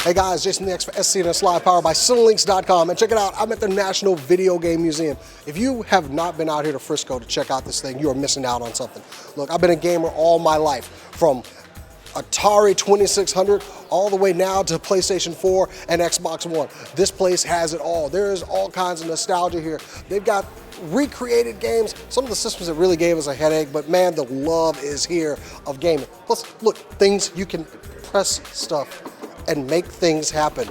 Hey guys, Jason the X for SCNS Live, powered by Cinelinks.com. And check it out, I'm at the National Video Game Museum. If you have not been out here to Frisco to check out this thing, you are missing out on something. Look, I've been a gamer all my life, from Atari 2600 all the way now to PlayStation 4 and Xbox One. This place has it all. There is all kinds of nostalgia here. They've got recreated games, some of the systems that really gave us a headache, but man, the love is here of gaming. Plus, look, things you can press stuff and make things happen.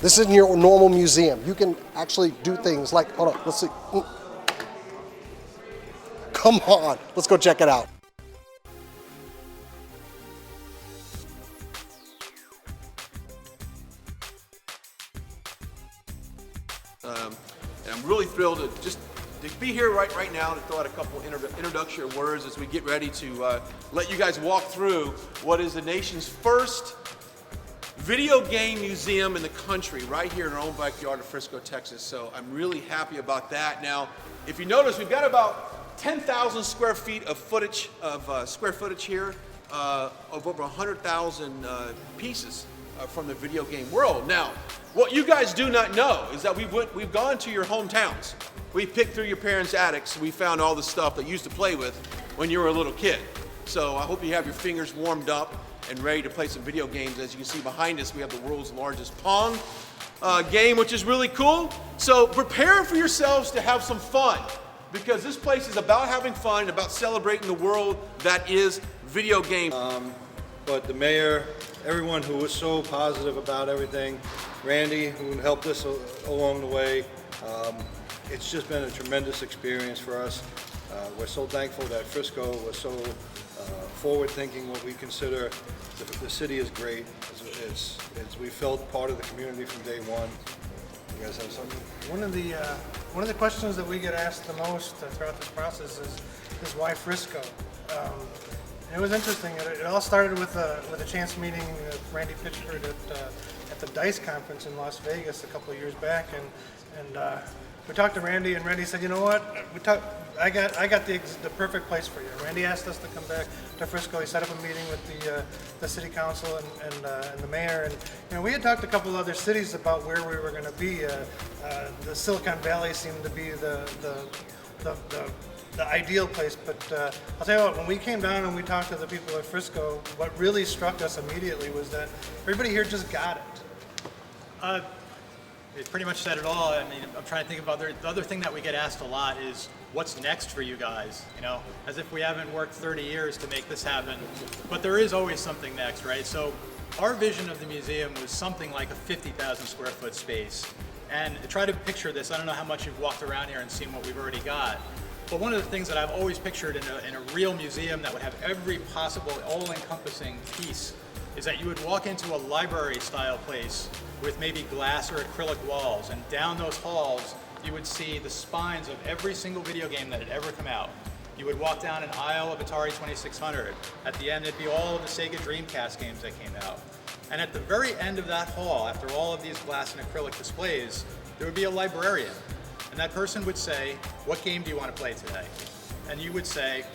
This isn't your normal museum. You can actually do things like, hold on, let's see. Come on, let's go check it out. And I'm really thrilled to be here right now to throw out a couple introductory words as we get ready to let you guys walk through what is the nation's first video game museum in the country, right here in our own backyard of Frisco, Texas. So I'm really happy about that. Now, if you notice, we've got about 10,000 square feet of square footage here, of over 100,000 pieces from the video game world. Now, what you guys do not know is that we've gone to your hometowns. We picked through your parents' attics. We found all the stuff that you used to play with when you were a little kid. So I hope you have your fingers warmed up and ready to play some video games. As you can see behind us, we have the world's largest Pong game, which is really cool. So prepare for yourselves to have some fun, because this place is about having fun and about celebrating the world that is video games. But the mayor, everyone who was so positive about everything, Randy, who helped us along the way, it's just been a tremendous experience for us. We're so thankful that Frisco was so forward-thinking. What we consider the city is great. We felt part of the community from day one. You guys have something? One of the questions that we get asked the most throughout this process is why Frisco? It was interesting. It all started with a chance meeting Randy Pitchford at the DICE conference in Las Vegas a couple of years back, and we talked to Randy, and Randy said, "You know what? I got the perfect place for you." Randy asked us to come back to Frisco. He set up a meeting with the city council and the mayor, and we had talked to a couple of other cities about where we were going to be. The Silicon Valley seemed to be the ideal place, but I'll tell you what, when we came down and we talked to the people at Frisco, what really struck us immediately was that everybody here just got it. It pretty much said it all. I mean, I'm trying to think of the other thing that we get asked a lot is, what's next for you guys? You know, as if we haven't worked 30 years to make this happen, but there is always something next, right? So our vision of the museum was something like a 50,000 square foot space. And try to picture this. I don't know how much you've walked around here and seen what we've already got, but one of the things that I've always pictured in a real museum that would have every possible all-encompassing piece is that you would walk into a library-style place with maybe glass or acrylic walls, and down those halls you would see the spines of every single video game that had ever come out. You would walk down an aisle of Atari 2600. At the end, it'd be all of the Sega Dreamcast games that came out. And at the very end of that hall, after all of these glass and acrylic displays, there would be a librarian. And that person would say, "What game do you want to play today?" And you would say,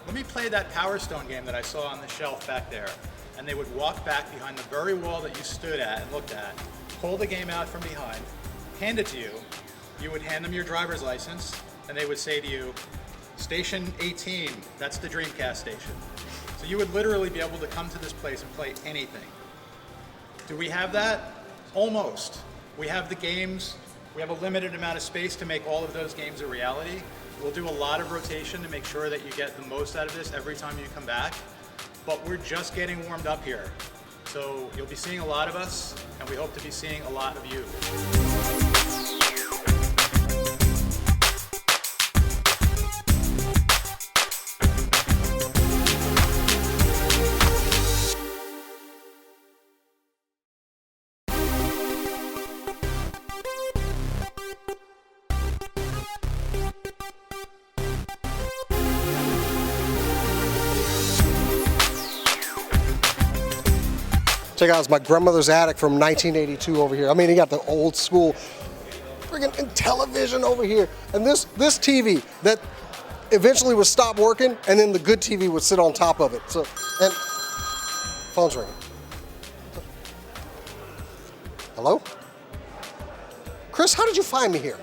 "Let me play that Power Stone game that I saw on the shelf back there." And they would walk back behind the very wall that you stood at and looked at, pull the game out from behind, hand it to you. You would hand them your driver's license, and they would say to you, "Station 18, that's the Dreamcast station." So you would literally be able to come to this place and play anything. Do we have that? Almost. We have the games. We have a limited amount of space to make all of those games a reality. We'll do a lot of rotation to make sure that you get the most out of this every time you come back. But we're just getting warmed up here. So you'll be seeing a lot of us, and we hope to be seeing a lot of you. Check out, it's my grandmother's attic from 1982 over here. I mean, you got the old school friggin' television over here. And this TV that eventually would stop working, and then the good TV would sit on top of it. So, and phone's ringing. Hello? Chris, how did you find me here?